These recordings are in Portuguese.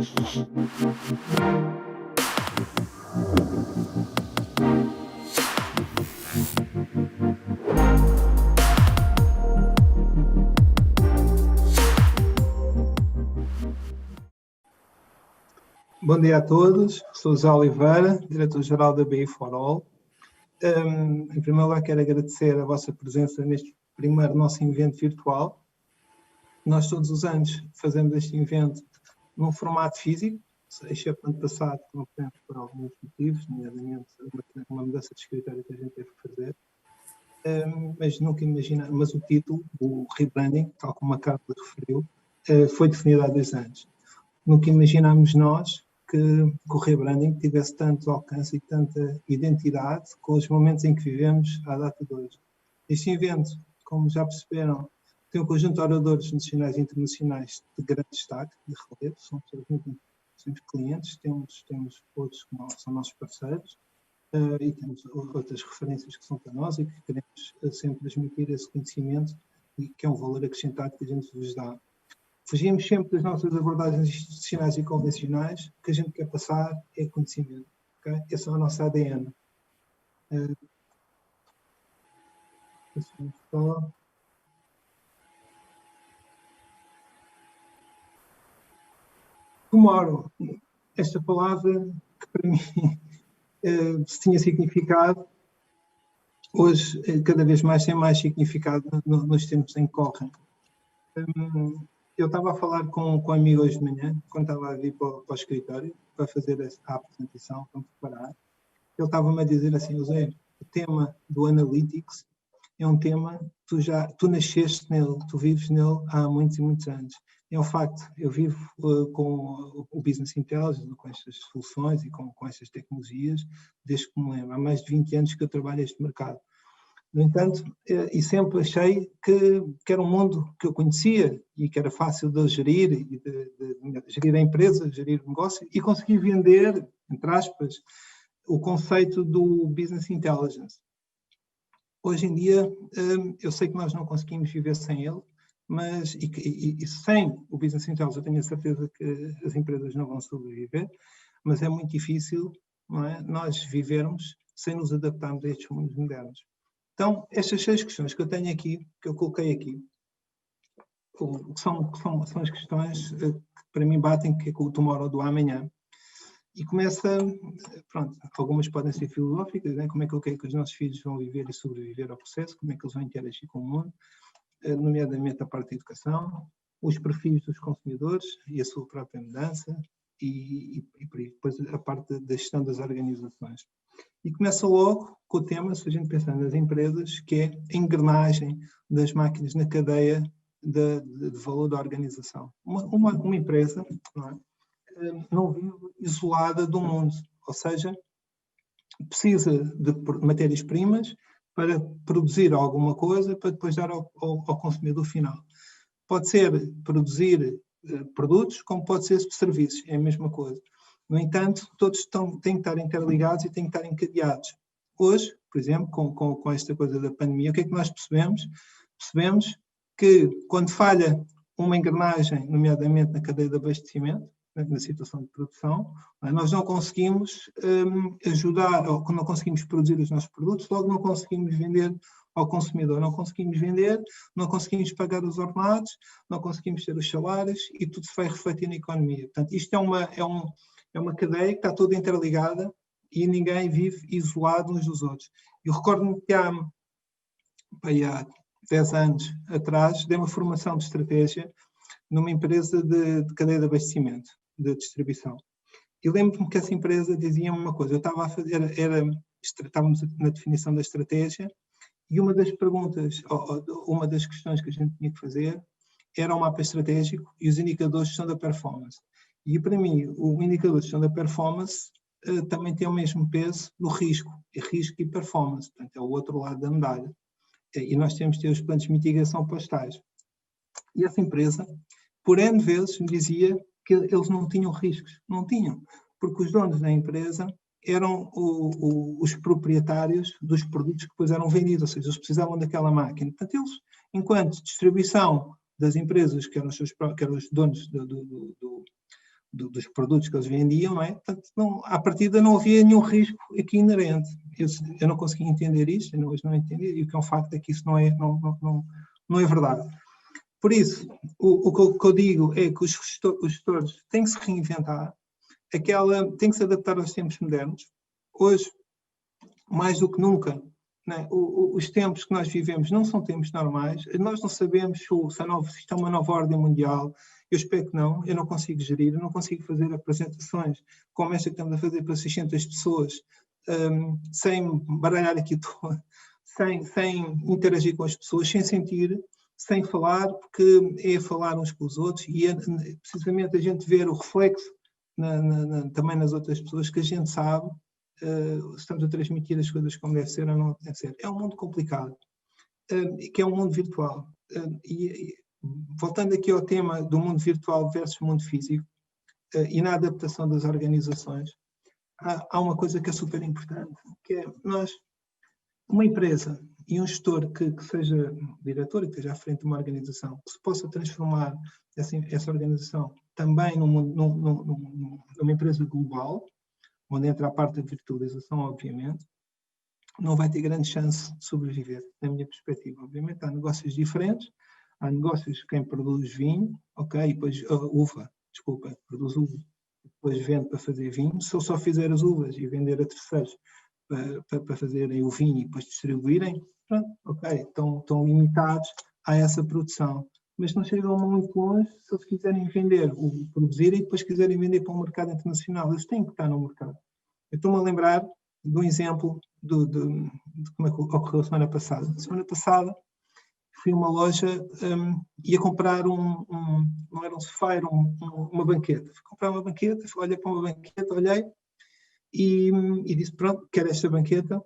Bom dia a todos, sou José Oliveira, diretor-geral da BI4All. Em primeiro lugar, quero agradecer a vossa presença neste primeiro nosso evento virtual. Nós todos os anos fazemos este evento num formato físico, exceto ano passado, que não podemos por alguns motivos, nomeadamente uma mudança de escritório que a gente teve que fazer. Mas nunca imaginava, mas o título, o rebranding, tal como a Carla referiu, foi definido há 2 anos. Nunca imaginámos nós que o rebranding tivesse tanto alcance e tanta identidade com os momentos em que vivemos à data de hoje. Este evento, como já perceberam, tem um conjunto de oradores nacionais e internacionais de grande destaque, de relevo, são pessoas muito interessantes, clientes, temos outros que são nossos parceiros, e temos outras referências que são para nós e que queremos sempre transmitir esse conhecimento e que é um valor acrescentado que a gente vos dá. Fugimos sempre das nossas abordagens institucionais e convencionais. O que a gente quer passar é conhecimento. Okay? Esse é o nosso ADN. Tomorrow. Esta palavra que para mim tinha significado, hoje cada vez mais tem mais significado nos tempos em que correm. Eu estava a falar com um amigo hoje de manhã, quando estava a vir para o escritório, para fazer a apresentação, para me preparar. Ele estava-me a dizer assim, José, o tema do Analytics é um tema, tu nasceste nele, tu vives nele há muitos e muitos anos. É um facto, eu vivo com o Business Intelligence, com estas soluções e com estas tecnologias, desde que me lembro. Há mais de 20 anos que eu trabalho neste mercado. No entanto, e sempre achei que era um mundo que eu conhecia e que era fácil de gerir, e de gerir a empresa, gerir o negócio, e conseguir vender, entre aspas, o conceito do Business Intelligence. Hoje em dia, eu sei que nós não conseguimos viver sem ele, mas e sem o Business Intelligence eu tenho a certeza que as empresas não vão sobreviver, mas é muito difícil, não é, nós vivermos sem nos adaptarmos a estes mundos modernos. Então, estas 6 questões que eu tenho aqui, que eu coloquei aqui, são as questões que para mim batem com o tomorrow do amanhã. E começa, pronto, algumas podem ser filosóficas, né? Como é que eu quero que os nossos filhos vão viver e sobreviver ao processo, como é que eles vão interagir com o mundo, nomeadamente a parte da educação, os perfis dos consumidores e a sua própria mudança, e depois a parte da gestão das organizações. E começa logo com o tema, se a gente pensar nas empresas, que é a engrenagem das máquinas na cadeia de valor da organização. Uma empresa não vive isolada do mundo, ou seja, precisa de matérias-primas para produzir alguma coisa para depois dar ao consumidor final. Pode ser produzir produtos, como pode ser serviços, é a mesma coisa. No entanto, todos têm que estar interligados e têm que estar encadeados. Hoje, por exemplo, com esta coisa da pandemia, o que é que nós percebemos? Percebemos que quando falha uma engrenagem, nomeadamente na cadeia de abastecimento, na situação de produção, nós não conseguimos ajudar, ou não conseguimos produzir os nossos produtos, logo não conseguimos vender ao consumidor, não conseguimos vender, não conseguimos pagar os ordenados, não conseguimos ter os salários e tudo se vai refletir na economia. Portanto, isto é uma cadeia que está toda interligada e ninguém vive isolado uns dos outros. Eu recordo-me que há 10 anos atrás dei uma formação de estratégia numa empresa de cadeia de abastecimento, de distribuição. E lembro-me que essa empresa dizia-me uma coisa, eu estava a fazer, estávamos na definição da estratégia, e uma das perguntas, uma das questões que a gente tinha que fazer era um mapa estratégico e os indicadores de gestão da performance. E para mim, o indicador de gestão da performance também tem o mesmo peso no risco e performance, portanto é o outro lado da medalha. E nós temos de ter os planos de mitigação para os tais. E essa empresa, por N vezes, me dizia que eles não tinham riscos. Não tinham, porque os donos da empresa eram os proprietários dos produtos que depois eram vendidos, ou seja, eles precisavam daquela máquina. Portanto, eles, enquanto distribuição das empresas, que eram os donos dos produtos que eles vendiam, não é? Portanto, à partida não havia nenhum risco aqui inerente. Eu não conseguia entender isto, hoje não entendi, e o que é um facto é que isso não é verdade. Por isso, o que eu digo é que os gestores têm que se reinventar, têm que se adaptar aos tempos modernos. Hoje, mais do que nunca, né, os tempos que nós vivemos não são tempos normais. Nós não sabemos se isto é uma nova ordem mundial. Eu espero que não. Eu não consigo gerir, eu não consigo fazer apresentações como esta que estamos a fazer para 600 pessoas, sem baralhar aqui todo, sem interagir com as pessoas, sem sentir, sem falar, porque é falar uns com os outros e é precisamente a gente ver o reflexo também nas outras pessoas, que a gente sabe estamos a transmitir as coisas como deve ser ou não deve ser. É um mundo complicado, que é um mundo virtual. Voltando aqui ao tema do mundo virtual versus mundo físico, e na adaptação das organizações, há uma coisa que é super importante, que é uma empresa e um gestor que seja diretor e que esteja à frente de uma organização, que se possa transformar essa organização também numa empresa global, onde entra a parte da virtualização, obviamente, não vai ter grande chance de sobreviver, na minha perspectiva. Obviamente, há negócios diferentes, há negócios que quem produz vinho, ok, e depois produz uva, depois vende para fazer vinho. Se eu só fizer as uvas e vender a terceiros para fazerem o vinho e depois distribuírem, pronto, ok, estão limitados a essa produção. Mas não chegam muito longe se eles quiserem vender, produzir e depois quiserem vender para o mercado internacional. Eles têm que estar no mercado. Eu estou-me a lembrar de um exemplo de como é que ocorreu a semana passada. Semana passada fui a uma loja, ia comprar não era um sofá, era uma banqueta. Fui comprar uma banqueta, olhei para uma banqueta, olhei e disse, pronto, quero esta banqueta.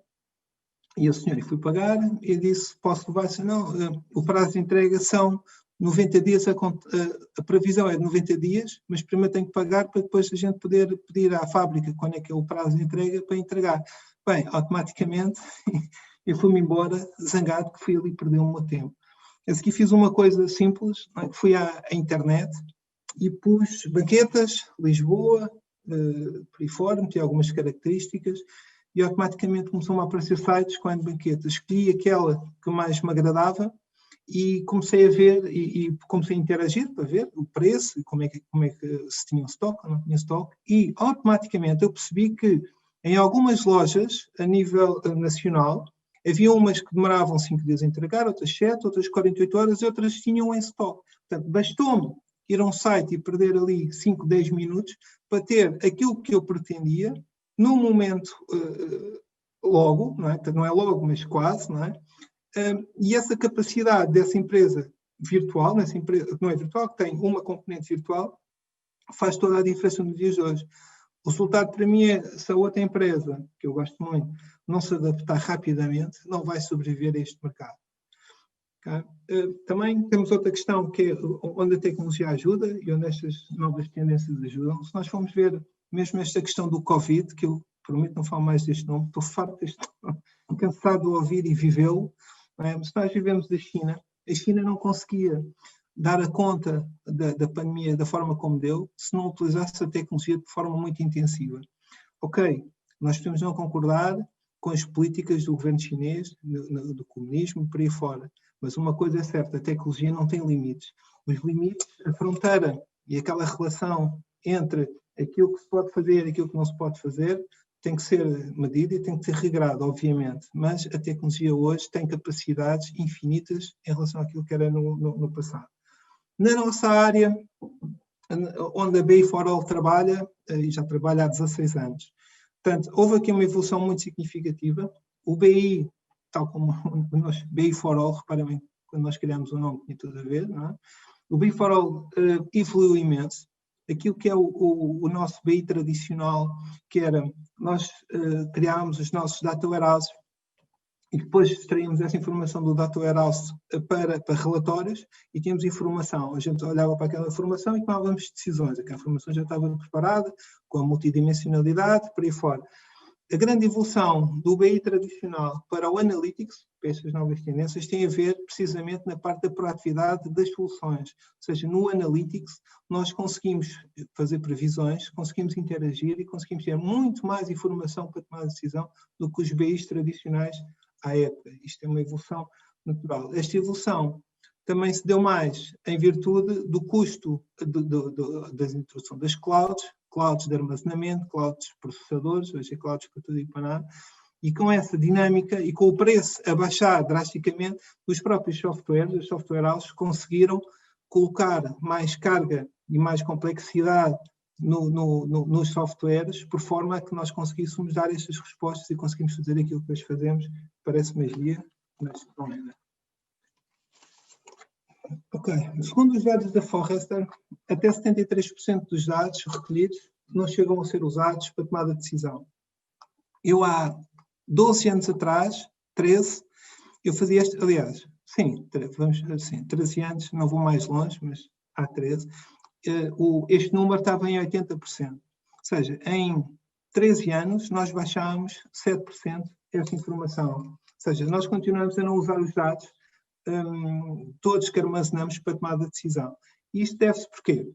E o senhor, fui pagar e disse, posso levar? Não, o prazo de entrega são 90 dias, a previsão é de 90 dias, mas primeiro tenho que pagar para depois a gente poder pedir à fábrica quando é que é o prazo de entrega para entregar. Bem, automaticamente eu fui-me embora zangado, que fui ali perder o meu tempo. A seguir fiz uma coisa simples, que fui à internet e pus banquetas, Lisboa, por aí fora, meti algumas características e automaticamente começou-me a aparecer sites com banquetas. Escolhi aquela que mais me agradava e comecei a ver e comecei a interagir para ver o preço, como é que se tinha stock ou não tinha stock, e automaticamente eu percebi que em algumas lojas a nível nacional havia umas que demoravam 5 dias a entregar, outras 7, outras 48 horas e outras tinham em stock. Portanto, bastou-me ir a um site e perder ali 5, 10 minutos para ter aquilo que eu pretendia num momento logo, não é? Portanto, não é logo, mas quase, não é? E essa capacidade dessa empresa virtual, nessa empresa que não é virtual, que tem uma componente virtual, faz toda a diferença nos dias de hoje. O resultado para mim é, se a outra empresa, que eu gosto muito, não se adaptar rapidamente, não vai sobreviver a este mercado. Okay? Também temos outra questão, que é onde a tecnologia ajuda e onde estas novas tendências ajudam. Se nós formos ver mesmo esta questão do Covid, que eu prometo não falar mais deste nome, estou farto deste nome, cansado de ouvir e vivê-lo. Se nós vivemos da China, a China não conseguia dar a conta da pandemia da forma como deu, se não utilizasse a tecnologia de forma muito intensiva. Ok, nós podemos não concordar com as políticas do governo chinês, do comunismo, por aí fora, mas uma coisa é certa, a tecnologia não tem limites. Os limites, a fronteira e aquela relação entre aquilo que se pode fazer e aquilo que não se pode fazer, tem que ser medida e tem que ser regrado, obviamente, mas a tecnologia hoje tem capacidades infinitas em relação àquilo que era no passado. Na nossa área, onde a BI4All trabalha, e já trabalha há 16 anos. Portanto, houve aqui uma evolução muito significativa. O BI, tal como o nosso BI4All, reparem bem, quando nós criamos o nome, tinha tudo a ver, não é? O BI4All evoluiu imenso. Aquilo que é o nosso BI tradicional, que era, nós criámos os nossos data warehouses e depois extraímos essa informação do data warehouse para relatórios e tínhamos informação. A gente olhava para aquela informação e tomávamos decisões. Aquela informação já estava preparada, com a multidimensionalidade, por aí fora. A grande evolução do BI tradicional para o Analytics, para estas novas tendências, tem a ver precisamente na parte da proatividade das soluções. Ou seja, no Analytics, nós conseguimos fazer previsões, conseguimos interagir e conseguimos ter muito mais informação para tomar a decisão do que os BIs tradicionais à época. Isto é uma evolução natural. Esta evolução também se deu mais em virtude do custo da introdução das clouds de armazenamento, clouds de processadores, hoje é clouds para tudo e para nada, e com essa dinâmica e com o preço a baixar drasticamente, os próprios softwares, os software houses, conseguiram colocar mais carga e mais complexidade nos softwares, por forma a que nós conseguíssemos dar estas respostas e conseguimos fazer aquilo que nós fazemos. Parece magia, mas não é. Ok. Segundo os dados da Forrester, até 73% dos dados recolhidos não chegam a ser usados para tomada de decisão. Eu há 12 anos atrás, 13, eu fazia este, aliás, sim, vamos assim, 13 anos, não vou mais longe, mas há 13, este número estava em 80%. Ou seja, em 13 anos nós baixámos 7% esta informação. Ou seja, nós continuamos a não usar os dados todos que armazenamos para tomar a decisão. E isto deve-se porquê?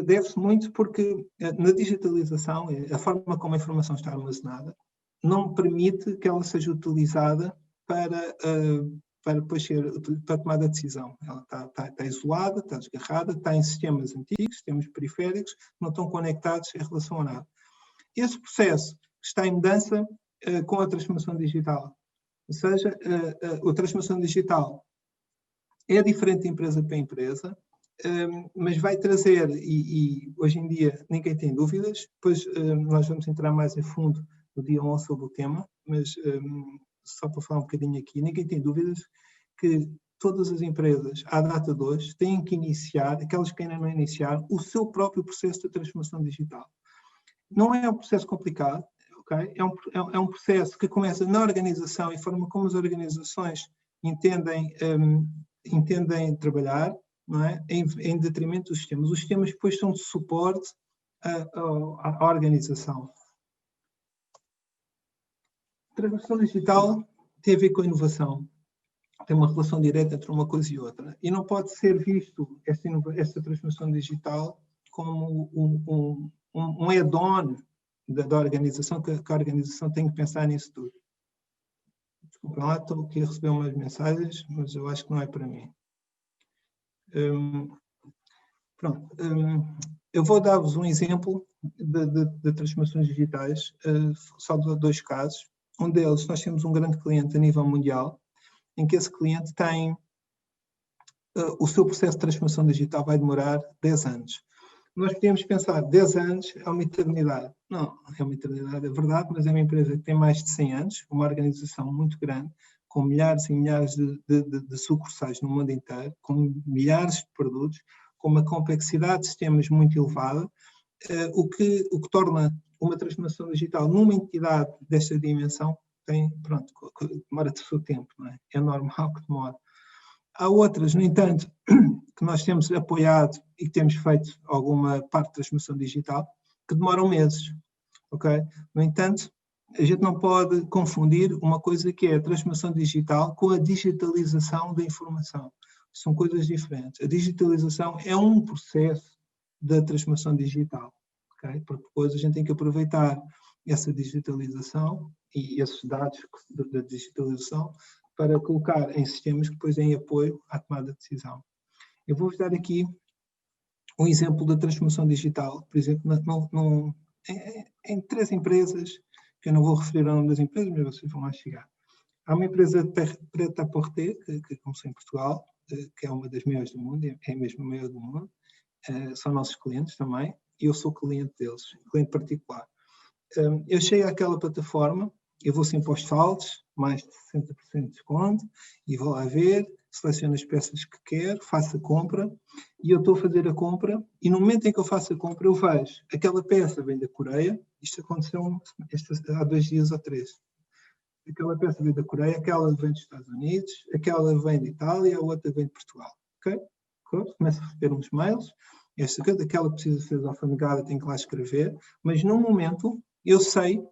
Deve-se muito porque na digitalização, a forma como a informação está armazenada não permite que ela seja utilizada para depois ser para tomar a decisão. Ela está isolada, está desgarrada, está em sistemas antigos, sistemas periféricos, não estão conectados em relação a nada. Esse processo está em mudança com a transformação digital. Ou seja, a transformação digital é diferente de empresa para empresa, mas vai trazer, e hoje em dia ninguém tem dúvidas, depois nós vamos entrar mais a fundo no dia 11 sobre o tema, mas só para falar um bocadinho aqui, ninguém tem dúvidas que todas as empresas, à data de hoje, têm que iniciar, aquelas que ainda não iniciaram, o seu próprio processo de transformação digital. Não é um processo complicado, okay? É um processo que começa na organização e a forma como as organizações entendem trabalhar, não é? Em detrimento dos sistemas. Os sistemas depois são de suporte à organização. A transformação digital tem a ver com a inovação. Tem uma relação direta entre uma coisa e outra. E não pode ser visto esta transformação digital como um add-on da organização, que a organização tem que pensar nisso tudo. Desculpa lá, estou aqui a receber umas mensagens, mas eu acho que não é para mim. Eu vou dar-vos um exemplo de transformações digitais, só de 2 casos. Um deles, nós temos um grande cliente a nível mundial, em que esse cliente tem o seu processo de transformação digital vai demorar 10 anos. Nós podemos pensar, 10 anos é uma eternidade. Não, é uma eternidade, é verdade, mas é uma empresa que tem mais de 100 anos, uma organização muito grande, com milhares e milhares de sucursais no mundo inteiro, com milhares de produtos, com uma complexidade de sistemas muito elevada, o que torna uma transformação digital numa entidade desta dimensão, demora o seu tempo, não é? É normal que demore. Há outras, no entanto, que nós temos apoiado e que temos feito alguma parte de transformação digital, que demoram meses, ok? No entanto, a gente não pode confundir uma coisa que é a transformação digital com a digitalização da informação. São coisas diferentes. A digitalização é um processo da transformação digital, ok? Porque depois a gente tem que aproveitar essa digitalização e esses dados da digitalização para colocar em sistemas que depois deem apoio à tomada de decisão. Eu vou-vos dar aqui um exemplo da transformação digital, por exemplo, em 3 empresas, que eu não vou referir ao nome das empresas, mas vocês vão lá chegar. Há uma empresa de Pret-à-Porter, que começou em Portugal, que é uma das maiores do mundo, é mesmo a maior do mundo, são nossos clientes também, e eu sou cliente deles, cliente particular. Eu chego àquela plataforma, eu vou sempre aos saldos, mais de 60% de desconto, e vou lá ver, seleciono as peças que quero, faço a compra, e eu estou a fazer a compra, e no momento em que eu faço a compra, eu vejo, aquela peça vem da Coreia, isto aconteceu há 2 dias ou 3. Aquela peça vem da Coreia, aquela vem dos Estados Unidos, aquela vem de Itália, a outra vem de Portugal. Ok? Começo a receber uns mails, aquela precisa ser alfanegada, tenho que lá escrever, mas num momento eu sei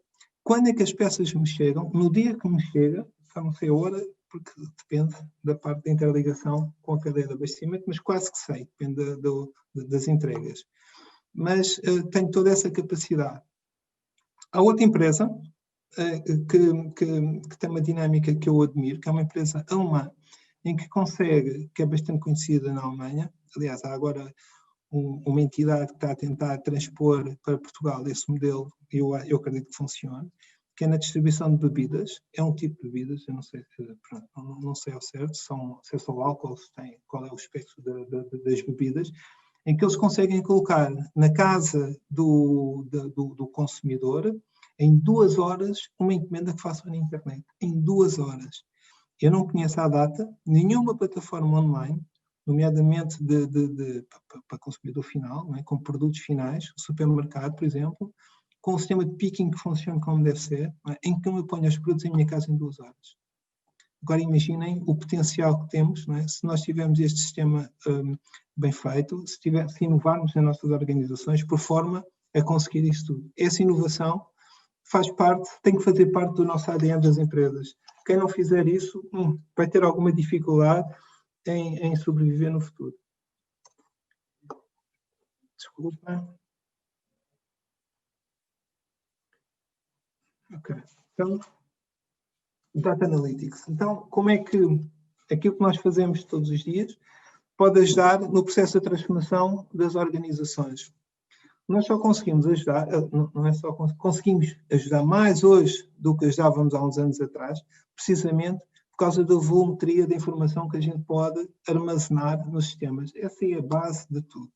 Quando é que as peças me chegam? No dia que me chega, só não sei a hora, porque depende da parte da interligação com a cadeia de abastecimento, mas quase que sei, depende das entregas. Mas tenho toda essa capacidade. Há outra empresa que tem uma dinâmica que eu admiro, que é uma empresa alemã, em que consegue, que é bastante conhecida na Alemanha, aliás, há agora uma entidade que está a tentar transpor para Portugal esse modelo, e eu acredito que funcione, que é na distribuição de bebidas. É um tipo de bebidas, eu não sei, pronto, não sei ao certo se é só álcool, qual é o espectro das bebidas, em que eles conseguem colocar na casa do consumidor, em 2 horas, uma encomenda que façam na internet. Em 2 horas. Eu não conheço à data nenhuma plataforma online, nomeadamente para consumidor final, não é? Com produtos finais, supermercado, por exemplo, com um sistema de picking que funcione como deve ser, é? Em que eu me ponho os produtos em minha casa em 2 horas. Agora imaginem o potencial que temos, não é? Se nós tivermos este sistema bem feito, se inovarmos nas nossas organizações, por forma a conseguir isso tudo. Essa inovação tem que fazer parte do nosso ADN das empresas. Quem não fizer isso vai ter alguma dificuldade em sobreviver no futuro. Desculpa. Ok. Então, Data Analytics. Então, como é que aquilo que nós fazemos todos os dias pode ajudar no processo de transformação das organizações? Nós só conseguimos ajudar, não é só conseguimos ajudar mais hoje do que ajudávamos há uns anos atrás, precisamente por causa da volumetria da informação que a gente pode armazenar nos sistemas. Essa é a base de tudo.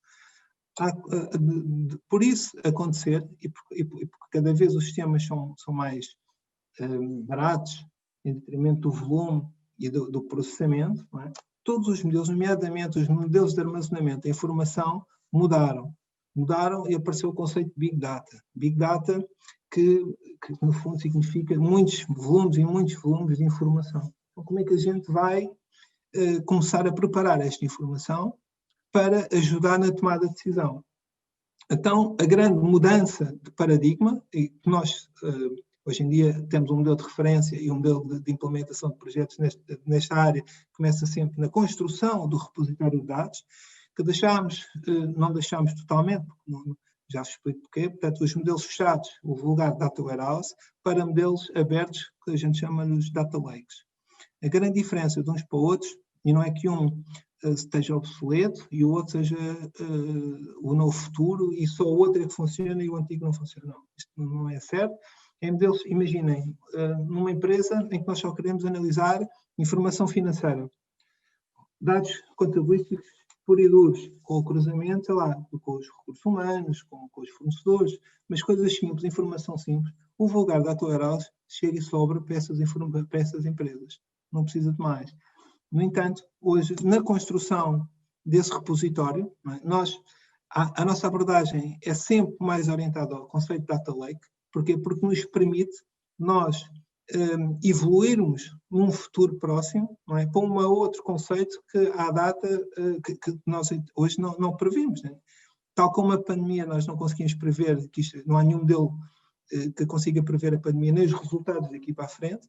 Por isso acontecer, e porque cada vez os sistemas são mais baratos, em detrimento do volume e do processamento, não é? Todos os modelos, nomeadamente os modelos de armazenamento da informação, mudaram e apareceu o conceito de Big Data. Big Data que no fundo significa muitos volumes de informação. Então, como é que a gente vai começar a preparar esta informação para ajudar na tomada de decisão? Então, a grande mudança de paradigma, e nós hoje em dia temos um modelo de referência e um modelo de implementação de projetos nesta área, começa sempre na construção do repositório de dados, que não deixámos totalmente, já vos explico porquê, portanto, os modelos fechados, o vulgar Data Warehouse, para modelos abertos, que a gente chama os Data Lakes. A grande diferença de uns para outros, e não é que um esteja obsoleto e o outro seja o novo futuro e só o outro é que funciona e o antigo não funciona. Não, isto não é certo. Em modelos, imaginem, numa empresa em que nós só queremos analisar informação financeira, dados contabilísticos pura e duros, com o cruzamento, sei lá, com os recursos humanos, com os fornecedores, mas coisas simples, informação simples. O vulgar Data Warehouse chega e sobra para essas empresas. Não precisa de mais. No entanto, hoje, na construção desse repositório, a nossa abordagem é sempre mais orientada ao conceito de Data Lake. Porquê? Porque nos permite nós evoluirmos num futuro próximo, não é? Para um outro conceito que à data que nós hoje não previmos. Não é? Tal como a pandemia, nós não conseguimos prever, não há nenhum modelo que consiga prever a pandemia, nem os resultados daqui para a frente.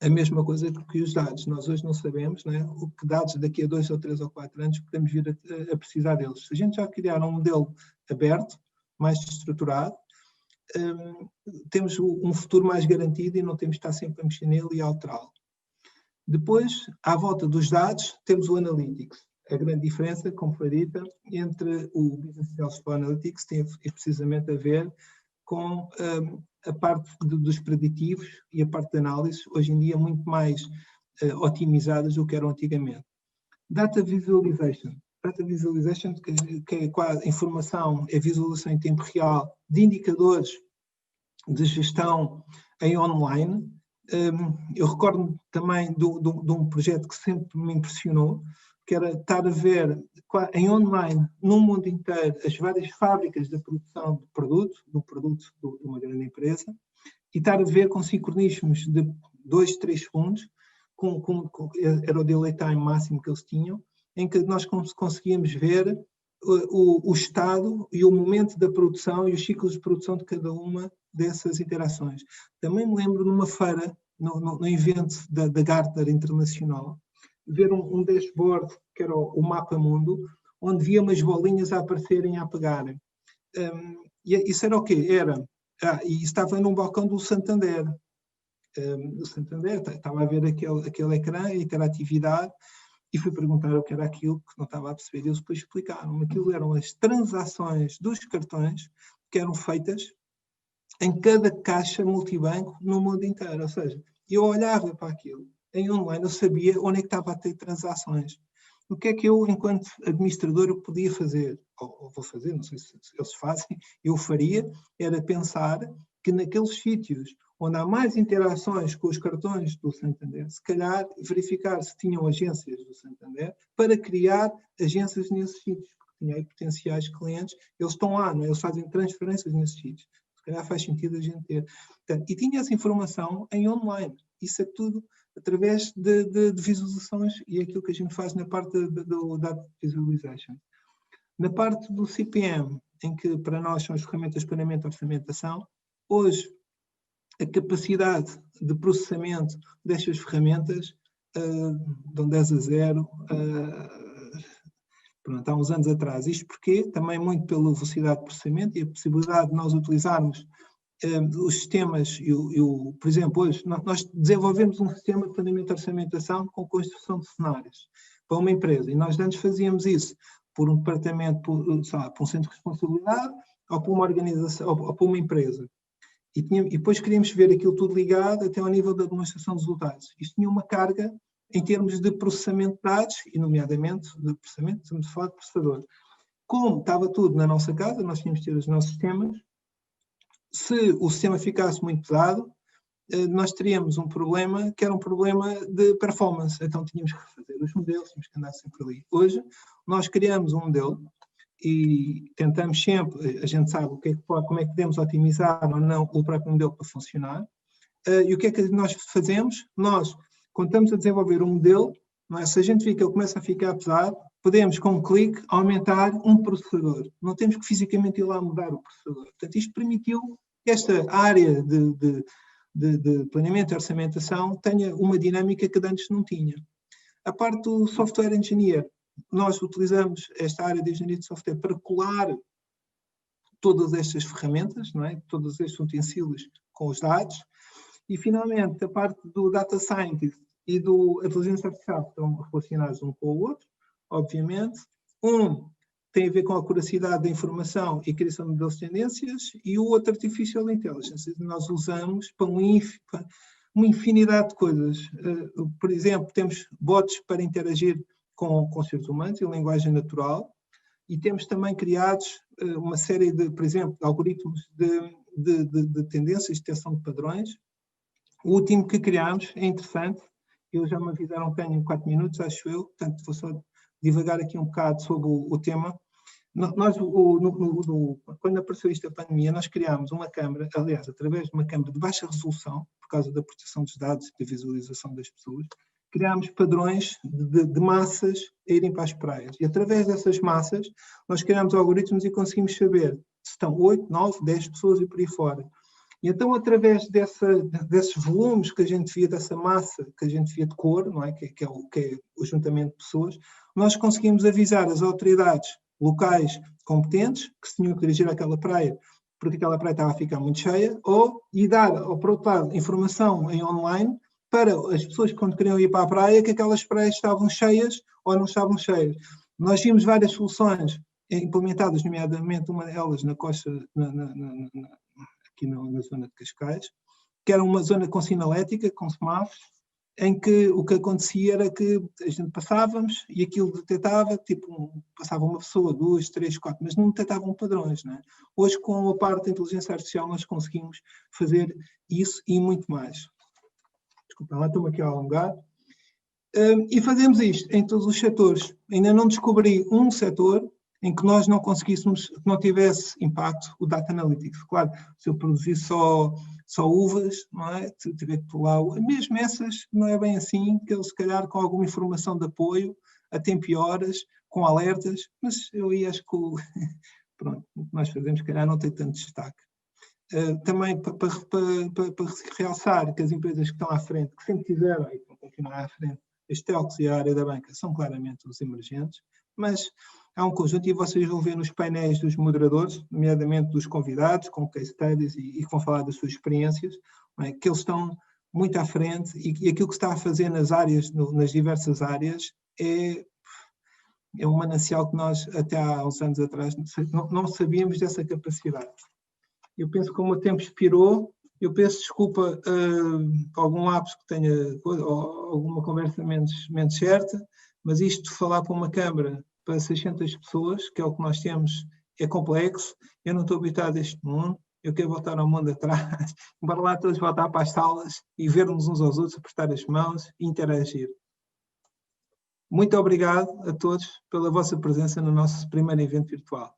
A mesma coisa que os dados. Nós hoje não sabemos, não é? O que dados daqui a 2 ou 3 ou 4 anos podemos vir a precisar deles. Se a gente já criar um modelo aberto, mais estruturado, temos um futuro mais garantido e não temos de estar sempre a mexer nele e a alterá-lo. Depois, à volta dos dados, temos o Analytics. A grande diferença, como foi dita, entre o Business Intelligence e o Analytics tem precisamente a ver com a parte dos preditivos e a parte de análise, hoje em dia muito mais otimizadas do que eram antigamente. Data Visualization. Data Visualization, que é quase informação, é visualização em tempo real de indicadores de gestão em online. Eu recordo também de um projeto que sempre me impressionou, que era estar a ver em online, no mundo inteiro, as várias fábricas da produção de produto de uma grande empresa, e estar a ver com sincronismos de 2, 3 segundos, era o delay time máximo que eles tinham, em que nós conseguíamos ver o estado e o momento da produção e os ciclos de produção de cada uma dessas interações. Também me lembro numa feira, no evento da Gartner Internacional, ver um dashboard, que era o Mapa Mundo, onde via umas bolinhas a aparecerem, a apagarem. E isso era o quê? E estava num balcão do Santander. O Santander estava a ver aquele ecrã, a interatividade, e fui perguntar o que era aquilo, que não estava a perceber. Eles depois explicaram. Aquilo eram as transações dos cartões que eram feitas em cada caixa multibanco no mundo inteiro. Ou seja, eu olhava para aquilo, em online eu sabia onde é que estava a ter transações. O que é que eu, enquanto administrador, eu podia fazer? Ou vou fazer, não sei se eles fazem, eu faria, era pensar que naqueles sítios onde há mais interações com os cartões do Santander, se calhar verificar se tinham agências do Santander para criar agências nesses sítios, porque tinha aí potenciais clientes, eles estão lá, não é? Eles fazem transferências nesses sítios. Se calhar faz sentido a gente ter. Portanto, e tinha essa informação em online. Isso é tudo através de visualizações e aquilo que a gente faz na parte do Data Visualization. Na parte do CPM, em que para nós são as ferramentas de planeamento e orçamentação, hoje a capacidade de processamento destas ferramentas dão 10-0 pronto, há uns anos atrás. Isto porque também muito pela velocidade de processamento e a possibilidade de nós utilizarmos os sistemas, por exemplo, hoje nós desenvolvemos um sistema de planeamento e orçamentação com construção de cenários para uma empresa, e nós antes fazíamos isso por um departamento, por um centro de responsabilidade, ou por uma organização, ou por uma empresa. E depois queríamos ver aquilo tudo ligado até ao nível da demonstração de resultados. Isto tinha uma carga em termos de processamento de dados, e nomeadamente de processamento, estamos a falar de processador. Como estava tudo na nossa casa, nós tínhamos de ter os nossos sistemas. Se o sistema ficasse muito pesado, nós teríamos um problema que era um problema de performance. Então tínhamos que refazer os modelos, tínhamos que andar sempre ali. Hoje, nós criamos um modelo e tentamos sempre, a gente sabe como é que podemos otimizar ou não o próprio modelo para funcionar. E o que é que nós fazemos? Nós, quando estamos a desenvolver um modelo, não é? Se a gente vê que ele começa a ficar pesado, podemos, com um clique, aumentar um processador. Não temos que fisicamente ir lá mudar o processador. Portanto, isto permitiu que esta área de planeamento e orçamentação tenha uma dinâmica que antes não tinha. A parte do software engineer, nós utilizamos esta área de engenharia de software para colar todas estas ferramentas, não é? Todos estes utensílios com os dados. E, finalmente, a parte do data scientist e do inteligência artificial estão relacionados um com o outro, obviamente. Um tem a ver com a acuracidade da informação e a criação de modelos de tendências, e o outro, artificial intelligence. Nós usamos para uma infinidade de coisas. Por exemplo, temos bots para interagir com seres humanos em linguagem natural, e temos também criados uma série de, por exemplo, algoritmos de tendências, de detecção de padrões. O último que criámos é interessante, eu já me avisaram que tenho 4 minutos, acho eu, portanto vou só divagar aqui um bocado sobre o tema. Nós, quando apareceu esta pandemia, nós criámos uma câmara, aliás, através de uma câmara de baixa resolução, por causa da proteção dos dados e da visualização das pessoas, criámos padrões de massas a irem para as praias. E através dessas massas, nós criámos algoritmos e conseguimos saber se estão 8, 9, 10 pessoas e por aí fora. E então, através desses volumes que a gente via, dessa massa que a gente via de cor, não é? Que é o juntamento de pessoas, nós conseguimos avisar as autoridades locais competentes que se tinham que dirigir àquela praia porque aquela praia estava a ficar muito cheia, e dar, por outro lado, informação em online para as pessoas que quando queriam ir para a praia, que aquelas praias estavam cheias ou não estavam cheias. Nós vimos várias soluções implementadas, nomeadamente uma delas na costa, aqui na zona de Cascais, que era uma zona com sinalética, com semáforos, em que o que acontecia era que a gente passávamos e aquilo detectava, passava uma pessoa, 2, 3, 4, mas não detectavam padrões, não é? Hoje, com a parte da inteligência artificial, nós conseguimos fazer isso e muito mais. Desculpa, lá estou-me aqui a alongar. E fazemos isto em todos os setores. Ainda não descobri um setor em que nós não conseguíssemos, que não tivesse impacto o Data Analytics. Claro, se eu produzir só uvas, não é? Tiver que pular, mesmo essas, não é bem assim, que eles, se calhar, com alguma informação de apoio, a tempo e horas, com alertas, mas eu aí acho que pronto, o que nós fazemos, se calhar, não tem tanto destaque. Também para realçar que as empresas que estão à frente, que sempre tiveram e vão continuar à frente, as telcos e a área da banca são claramente os emergentes, mas há um conjunto, e vocês vão ver nos painéis dos moderadores, nomeadamente dos convidados, com case studies e que vão falar das suas experiências, não é? Que eles estão muito à frente e aquilo que se está a fazer nas áreas, nas diversas áreas, é um manancial que nós, até há uns anos atrás, não sabíamos dessa capacidade. Eu penso que como o tempo expirou, eu peço desculpa a algum lapso que tenha, ou alguma conversa menos certa, mas isto de falar para uma câmara para 600 pessoas, que é o que nós temos, é complexo. Eu não estou habituado a este mundo, eu quero voltar ao mundo atrás, embora lá todos voltar para as salas e vermos uns aos outros, apertar as mãos e interagir. Muito obrigado a todos pela vossa presença no nosso primeiro evento virtual.